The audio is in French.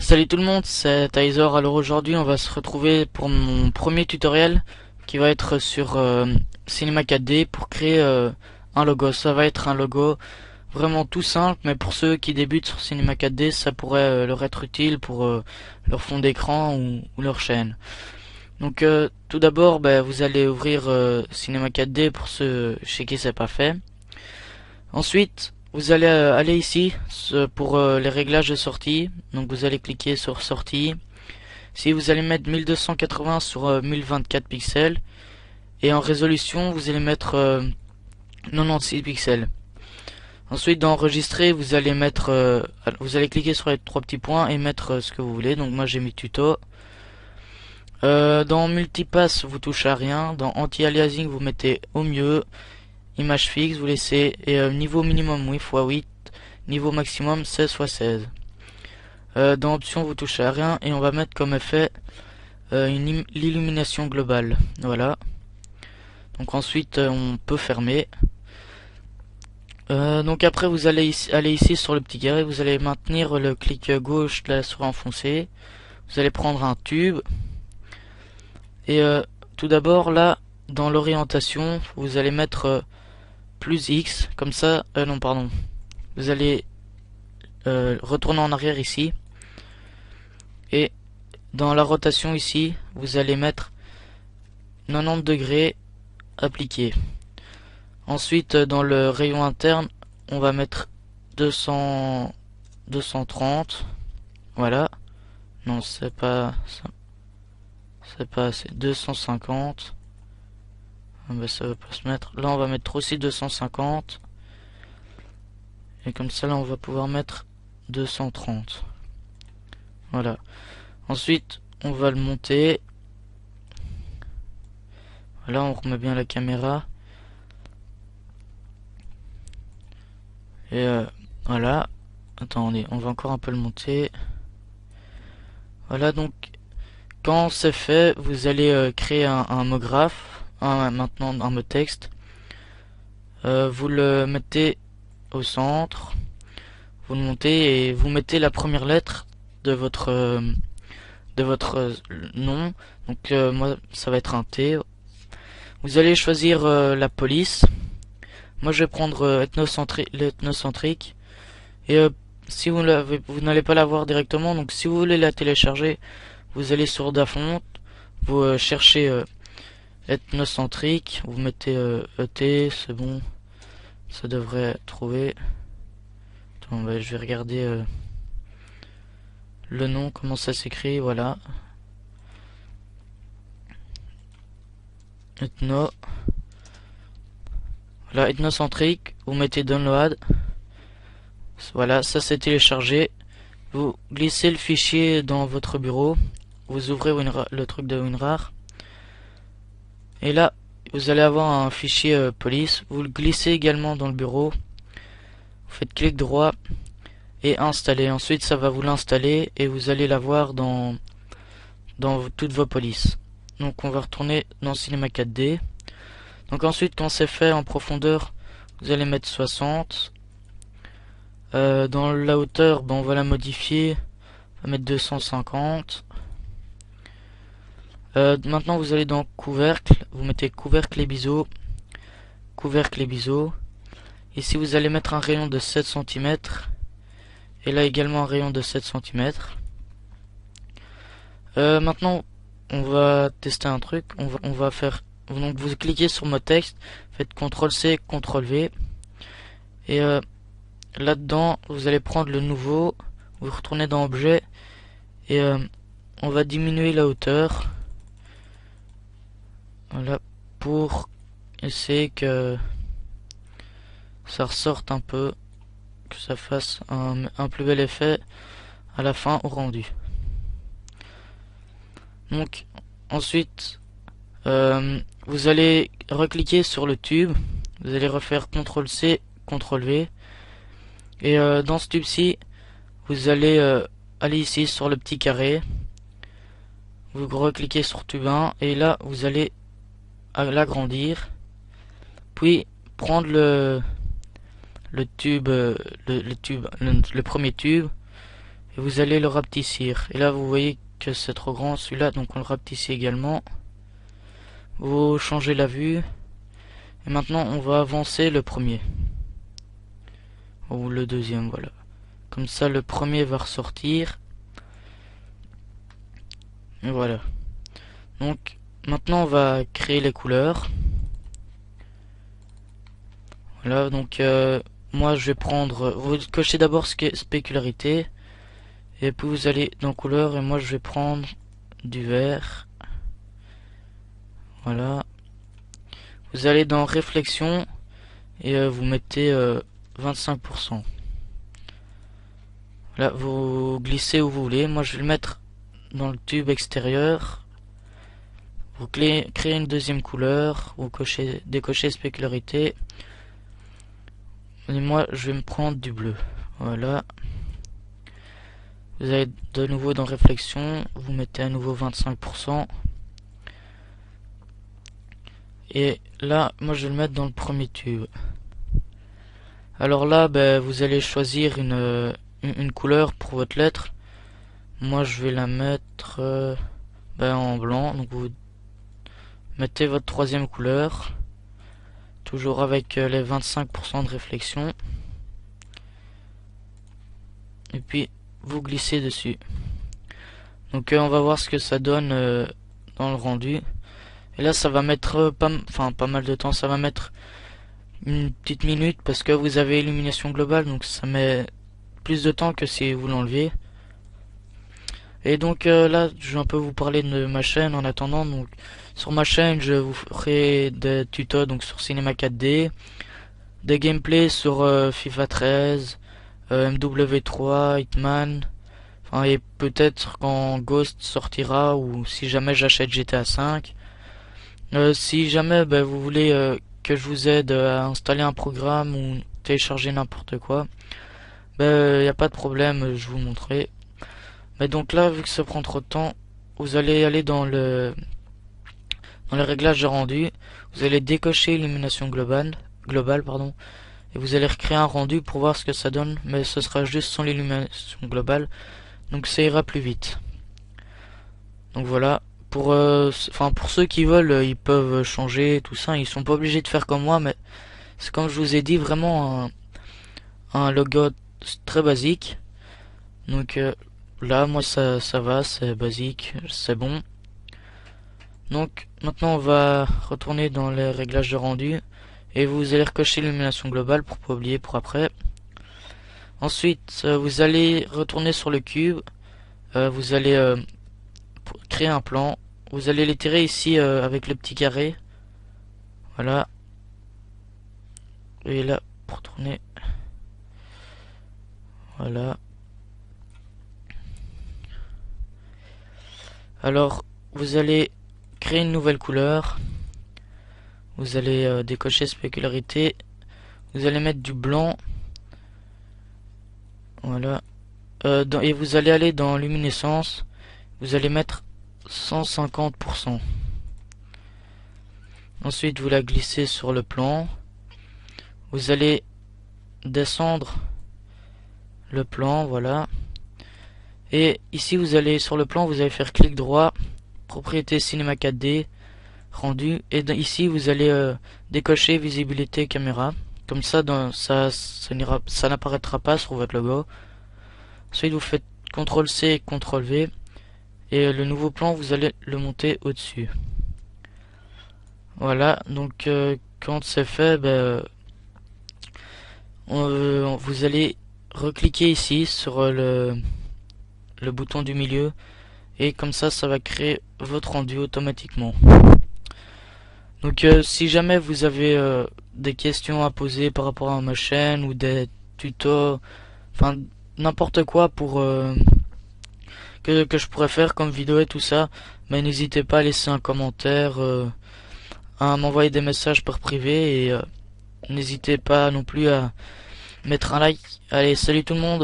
Salut tout le monde, c'est Tyzor. Alors aujourd'hui on va se retrouver pour mon premier tutoriel qui va être sur Cinema 4D pour créer un logo. Ça va être un logo vraiment tout simple, mais pour ceux qui débutent sur Cinema 4D ça pourrait leur être utile pour leur fond d'écran ou leur chaîne. Donc tout d'abord vous allez ouvrir Cinema 4D pour ceux chez qui c'est pas fait. Ensuite, vous allez aller ici pour les réglages de sortie. Donc vous allez cliquer sur sortie. Si vous allez mettre 1280 sur 1024 pixels. Et en résolution, vous allez mettre 96 pixels. Ensuite, dans enregistrer, vous allez cliquer sur les trois petits points et mettre ce que vous voulez. Donc moi j'ai mis tuto. Dans multipass, vous touchez à rien. Dans anti-aliasing, vous mettez au mieux. Image fixe, vous laissez, et niveau minimum 8 x 8, niveau maximum 16 x 16. Dans option vous touchez à rien et on va mettre comme effet l'illumination globale. Voilà. Donc ensuite on peut fermer. Donc après vous allez aller ici sur le petit carré, vous allez maintenir le clic gauche de la souris enfoncée. Vous allez prendre un tube. Et tout d'abord là, dans l'orientation, vous allez mettre plus X, comme ça, non pardon, vous allez retourner en arrière ici, et dans la rotation ici, vous allez mettre 90 degrés appliqué. Ensuite, dans le rayon interne, on va mettre 230, voilà, non c'est pas, c'est 250. Ah bah ça va pas se mettre. Là on va mettre aussi 250. Et comme ça là on va pouvoir mettre 230. Voilà. Ensuite on va le monter. Voilà, on remet bien la caméra. Et voilà. Attendez, on va encore un peu le monter. Voilà, donc quand c'est fait, vous allez créer un mot graphe. Maintenant un mot texte. Vous le mettez au centre. Vous le montez et vous mettez la première lettre de votre nom. Donc moi ça va être un T. Vous allez choisir la police. Moi je vais prendre l'ethnocentrique. Et si vous n'allez pas la voir directement, donc si vous voulez la télécharger, vous allez sur Dafont, vous cherchez ethnocentrique, vous mettez ET, c'est bon, ça devrait trouver. Attends, je vais regarder le nom, comment ça s'écrit, voilà. Ethno. Voilà, ethnocentrique, vous mettez download. Voilà, ça c'est téléchargé. Vous glissez le fichier dans votre bureau. Vous ouvrez le truc de WinRAR. Et là, vous allez avoir un fichier police. Vous le glissez également dans le bureau. Vous faites clic droit et installer. Ensuite, ça va vous l'installer et vous allez l'avoir dans toutes vos polices. Donc, on va retourner dans Cinema 4D. Donc ensuite, quand c'est fait en profondeur, vous allez mettre 60. Dans la hauteur, on va la modifier. On va mettre 250. Maintenant, vous allez dans couvercle. Vous mettez couvercle et biseau. Couvercle et biseau. Ici, vous allez mettre un rayon de 7 cm. Et là également un rayon de 7 cm. Maintenant, on va tester un truc. On va faire... Donc, vous cliquez sur mot texte. Faites CTRL-C, CTRL-V. Et là-dedans, vous allez prendre le nouveau. Vous retournez dans Objet. Et on va diminuer la hauteur. Voilà. Pour essayer que ça ressorte un peu. Que ça fasse un plus bel effet à la fin au rendu. Donc ensuite vous allez recliquer sur le tube, vous allez refaire CTRL-C, CTRL-V et dans ce tube-ci vous allez aller ici sur le petit carré, vous recliquez sur tube 1 et là vous allez l'agrandir, puis prendre le premier tube et vous allez le rapetissir. Et là vous voyez que c'est trop grand celui-là, donc on le rapetissit également. Vous changez la vue, et maintenant on va avancer le premier. Ou le deuxième, voilà. Comme ça le premier va ressortir. Et voilà. Donc maintenant on va créer les couleurs. Voilà, donc moi je vais prendre, vous cochez d'abord ce qui est spécularité, et puis vous allez dans couleur, et moi je vais prendre du vert. Voilà. Vous allez dans réflexion, et vous mettez 25%. Là vous glissez où vous voulez, moi je vais le mettre dans le tube extérieur. Vous créez une deuxième couleur, vous décochez spécularité. Et moi je vais me prendre du bleu. Voilà. Vous allez de nouveau dans réflexion, vous mettez à nouveau 25%. Et là, moi je vais le mettre dans le premier tube. Alors là, vous allez choisir une couleur pour votre lettre. Moi je vais la mettre en blanc. Donc vous mettez votre troisième couleur. Toujours avec les 25% de réflexion. Et puis vous glissez dessus. Donc on va voir ce que ça donne dans le rendu. Et là ça va mettre pas mal de temps, ça va mettre une petite minute parce que vous avez illumination globale, donc ça met plus de temps que si vous l'enlevez. Et donc là je vais un peu vous parler de ma chaîne en attendant. Donc sur ma chaîne je vous ferai des tutos donc sur Cinema 4D, des gameplays sur FIFA 13, MW3, Hitman, et peut-être quand Ghost sortira, ou si jamais j'achète GTA 5. Si jamais vous voulez que je vous aide à installer un programme ou télécharger n'importe quoi, y a pas de problème, je vous montrerai. Mais donc là, vu que ça prend trop de temps, vous allez aller dans les réglages de rendu, vous allez décocher illumination globale, pardon, et vous allez recréer un rendu pour voir ce que ça donne, mais ce sera juste sans l'illumination globale, donc ça ira plus vite. Donc voilà, pour ceux qui veulent, ils peuvent changer tout ça, ils sont pas obligés de faire comme moi, mais c'est comme je vous ai dit, vraiment un logo très basique. Donc là, moi ça va, c'est basique, c'est bon. Donc maintenant on va retourner dans les réglages de rendu et vous allez recocher l'illumination globale pour pas oublier pour après. Ensuite vous allez retourner sur le cube, vous allez créer un plan, vous allez l'étirer ici avec le petit carré, voilà, et là pour tourner, voilà. Alors vous allez créer une nouvelle couleur, vous allez décocher spécularité, vous allez mettre du blanc, voilà, et vous allez aller dans luminescence, vous allez mettre 150%. Ensuite vous la glissez sur le plan, vous allez descendre le plan, voilà, et ici vous allez sur le plan, vous allez faire clic droit, propriété cinéma 4D, rendu, et ici vous allez décocher visibilité caméra, comme ça ça n'apparaîtra pas sur votre logo. Ensuite vous faites CTRL C et CTRL V, et le nouveau plan vous allez le monter au dessus. Voilà, donc quand c'est fait, vous allez recliquer ici sur le bouton du milieu, et comme ça va créer votre rendu automatiquement. Donc si jamais vous avez des questions à poser par rapport à ma chaîne, ou des tutos, enfin n'importe quoi pour que je pourrais faire comme vidéo et tout ça, mais n'hésitez pas à laisser un commentaire, à m'envoyer des messages par privé, et n'hésitez pas non plus à mettre un like. Allez, salut tout le monde!